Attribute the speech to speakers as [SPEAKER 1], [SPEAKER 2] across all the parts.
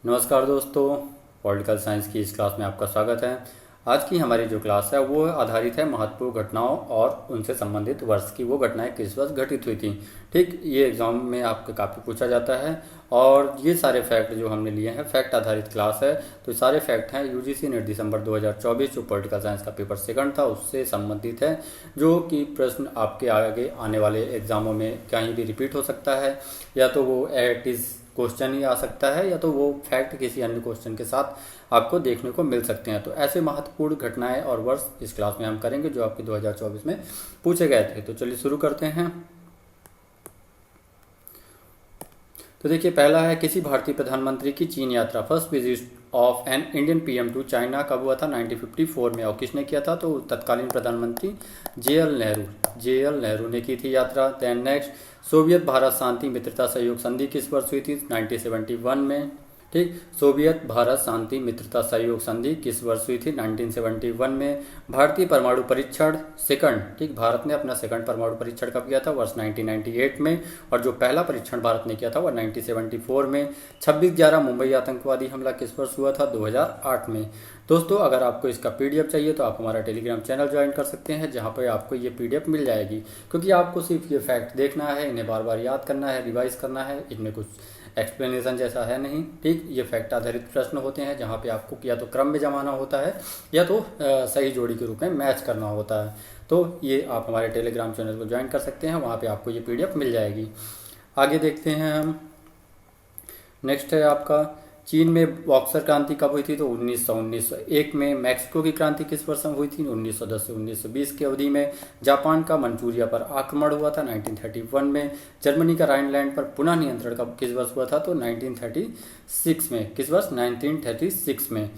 [SPEAKER 1] नमस्कार दोस्तों, political science की इस क्लास में आपका स्वागत है। आज की हमारी जो क्लास है वो आधारित है महत्वपूर्ण घटनाओं और उनसे संबंधित वर्ष की वो घटनाएं किस वर्ष घटित हुई थी। ठीक, ये एग्जाम में आपके काफ़ी पूछा जाता है और ये सारे फैक्ट जो हमने लिए हैं फैक्ट आधारित क्लास है। तो सारे फैक्ट हैं यूजीसी ने दिसंबर 2024 जो पॉलिटिकल साइंस का पेपर सेकंड था उससे संबंधित है, जो कि प्रश्न आपके आगे आने वाले एग्जामों में कहीं भी रिपीट हो सकता है, या तो वो एट इज क्वेश्चन ही आ सकता है या तो वो फैक्ट किसी अन्य क्वेश्चन के साथ आपको देखने को मिल सकते हैं। तो ऐसे महत्वपूर्ण घटनाएं और वर्ष इस क्लास में हम करेंगे जो आपके 2024 में पूछे गए थे। तो चलिए शुरू करते हैं। तो देखिए, पहला है किसी भारतीय प्रधानमंत्री की चीन यात्रा, first visit of an Indian PM to China कब हुआ था? 1954 में। और किसने किया था? तो तत्कालीन प्रधानमंत्री जे एल नेहरू ने की थी यात्रा। देन नेक्स्ट, सोवियत भारत शांति मित्रता सहयोग संधि किस वर्ष हुई थी? 1971 में। ठीक, सोवियत भारत शांति मित्रता सहयोग संधि किस वर्ष हुई थी? 1971 में। भारतीय परमाणु परीक्षण सेकंड, ठीक, भारत ने अपना सेकंड परमाणु परीक्षण कब किया था? वर्ष 1998 में। और जो पहला परीक्षण भारत ने किया था वह 1974 में। 26/11 मुंबई आतंकवादी हमला किस वर्ष हुआ था? 2008 में। दोस्तों, अगर आपको इसका पीडीएफ चाहिए तो आप हमारा टेलीग्राम चैनल ज्वाइन कर सकते हैं, जहां पर आपको ये पीडीएफ मिल जाएगी, क्योंकि आपको सिर्फ ये फैक्ट देखना है, इन्हें बार बार याद करना है, रिवाइज करना है, इनमें कुछ एक्सप्लेनेशन जैसा है नहीं। ठीक, ये फैक्ट आधारित प्रश्न होते हैं जहाँ पे आपको या तो क्रम में जमाना होता है या तो सही जोड़ी के रूप में मैच करना होता है। तो ये आप हमारे टेलीग्राम चैनल को ज्वाइन कर सकते हैं, वहाँ पे आपको ये पीडीएफ मिल जाएगी। आगे देखते हैं हम। नेक्स्ट है आपका, चीन में बॉक्सर क्रांति कब हुई थी? तो 1901 में। मैक्सिको की क्रांति किस वर्ष में हुई थी? 1910 से 1920 की अवधि में। जापान का मंचूरिया पर आक्रमण हुआ था 1931 में। जर्मनी का राइनलैंड पर पुनः नियंत्रण कब किस वर्ष हुआ था? तो 1936 में। किस वर्ष? 1936 में।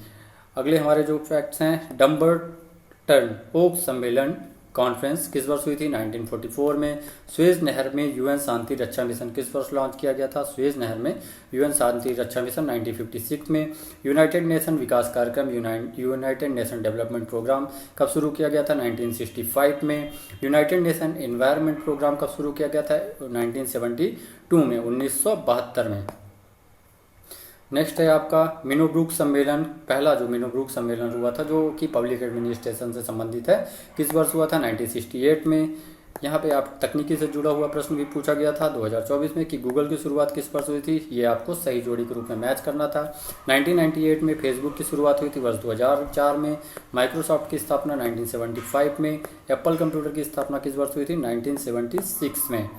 [SPEAKER 1] अगले हमारे जो फैक्ट्स हैं, डम्बरटन ओक सम्मेलन कॉन्फ्रेंस किस वर्ष हुई थी? 1944 में। सुएज नहर में यूएन शांति रक्षा मिशन किस वर्ष लॉन्च किया गया था? सुएज नहर में यूएन शांति रक्षा मिशन 1956 में। यूनाइटेड नेशन विकास कार्यक्रम यूनाइटेड नेशन डेवलपमेंट प्रोग्राम कब शुरू किया गया था? 1965 में। यूनाइटेड नेशन एनवायरनमेंट प्रोग्राम कब शुरू किया गया था? 1972 में, 1972 में। नेक्स्ट है आपका मिनोब्रूक सम्मेलन, पहला जो मिनोब्रूक सम्मेलन हुआ था जो कि पब्लिक एडमिनिस्ट्रेशन से संबंधित है, किस वर्ष हुआ था? 1968 में। यहाँ पे आप तकनीकी से जुड़ा हुआ प्रश्न भी पूछा गया था 2024 में कि गूगल की शुरुआत किस वर्ष हुई थी? ये आपको सही जोड़ी के रूप में मैच करना था। 1998 में। फेसबुक की शुरुआत हुई थी वर्ष 2004 में। माइक्रोसॉफ्ट की स्थापना 1975 में। एप्पल कंप्यूटर की स्थापना किस वर्ष हुई थी? 1976 में।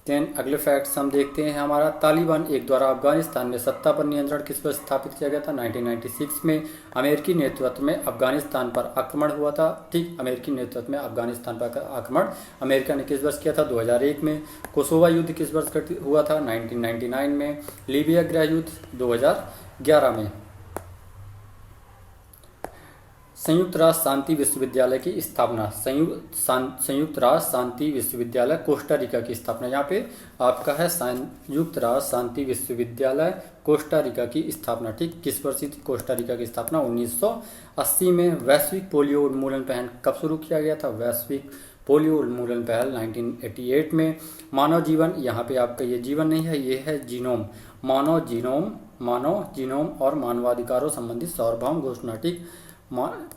[SPEAKER 1] देन अगले फैक्ट्स हम देखते हैं हमारा, तालिबान एक द्वारा अफगानिस्तान में सत्ता पर नियंत्रण किस पर स्थापित किया गया था? 1996 में। अमेरिकी नेतृत्व में अफगानिस्तान पर आक्रमण हुआ था। ठीक, अमेरिकी नेतृत्व में अफगानिस्तान पर आक्रमण अमेरिका ने किस वर्ष किया था? 2001 में। कोसोवा युद्ध किस वर्ष हुआ था? 1999 में। लीबिया गृह युद्ध 2011 में। संयुक्त राष्ट्र शांति विश्वविद्यालय की स्थापना, संयुक्त राष्ट्र शांति विश्वविद्यालय कोस्टा रिका की स्थापना, यहाँ पे आपका है संयुक्त राष्ट्र शांति विश्वविद्यालय कोस्टा रिका की स्थापना। ठीक, किस वर्ष थी कोस्टा रिका की स्थापना? 1980 में। वैश्विक पोलियो उन्मूलन पहल कब शुरू किया गया था? वैश्विक पोलियो उन्मूलन पहल 1988 में। मानव जीवन, यहाँ पे आपका ये जीवन नहीं है, ये है जीनोम, मानव जीनोम और मानवाधिकारों संबंधित सार्वभौम घोषणा। ठीक,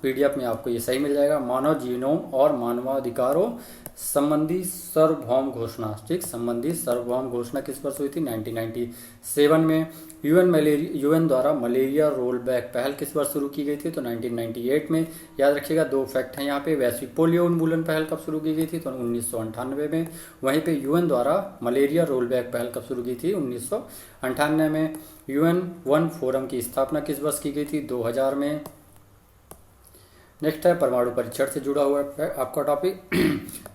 [SPEAKER 1] पीडीएफ में आपको ये सही मिल जाएगा, मानव जीनोम और मानवाधिकारों संबंधी सार्वभौम घोषणा। ठीक, संबंधी सार्वभौम घोषणा किस वर्ष हुई थी? 1997 में। यूएन द्वारा मलेरिया रोल बैक पहल किस वर्ष शुरू की गई थी? तो 1998 में। याद रखिएगा, दो फैक्ट हैं यहाँ पे। वैश्विक पोलियो उन्मूलन पहल कब शुरू की गई थी? तो 1998 में। वहीं पे यूएन द्वारा मलेरिया रोल बैक पहल कब शुरू की थी? 1998 में। यूएन वन फोरम की स्थापना किस वर्ष की गई थी? 2000 में। नेक्स्ट है परमाणु परीक्षण से जुड़ा हुआ आपका टॉपिक।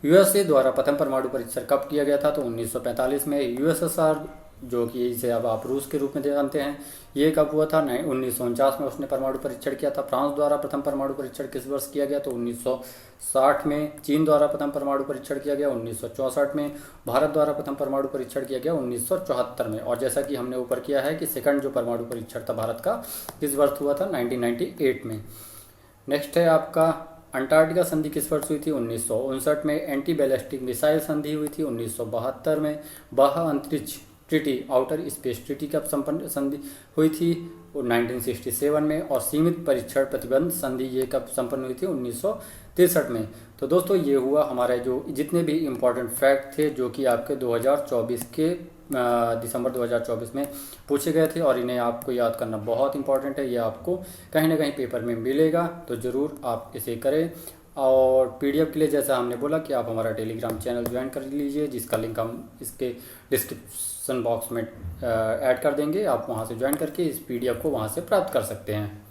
[SPEAKER 1] यूएसए द्वारा प्रथम परमाणु परीक्षण कब किया गया था? तो 1945 में। यूएसएसआर, जो कि इसे अब आप रूस के रूप में जानते हैं, ये कब हुआ था? 1949 में उसने परमाणु परीक्षण किया था। फ्रांस द्वारा प्रथम परमाणु परीक्षण किस वर्ष किया गया? तो 1960 में। चीन द्वारा प्रथम परमाणु परीक्षण किया गया 1964 में। भारत द्वारा प्रथम परमाणु परीक्षण किया गया 1974 में। और जैसा कि हमने ऊपर किया है कि सेकंड जो परमाणु परीक्षण था भारत का, किस वर्ष हुआ था? 1998 में। नेक्स्ट है आपका, अंटार्कटिका संधि किस वर्ष हुई थी? 1959 में। एंटी बैलिस्टिक मिसाइल संधि हुई थी 1972 में। बाह्य अंतरिक्ष ट्रिटी, आउटर स्पेस ट्रिटी कब संपन्न संधि हुई थी? 1967 में। और सीमित परीक्षण प्रतिबंध संधि ये कब संपन्न हुई थी? 1963 में। तो दोस्तों ये हुआ हमारे जो जितने भी इम्पोर्टेंट फैक्ट थे जो कि आपके 2024 के दिसंबर 2024 में पूछे गए थे, और इन्हें आपको याद करना बहुत इंपॉर्टेंट है। ये आपको कहीं ना कहीं पेपर में मिलेगा, तो ज़रूर आप इसे करें। और पीडीएफ के लिए जैसा हमने बोला कि आप हमारा टेलीग्राम चैनल ज्वाइन कर लीजिए, जिसका लिंक हम इसके डिस्क्रिप्शन बॉक्स में ऐड कर देंगे। आप वहां से ज्वाइन करके इस पीडीएफ को वहां से प्राप्त कर सकते हैं।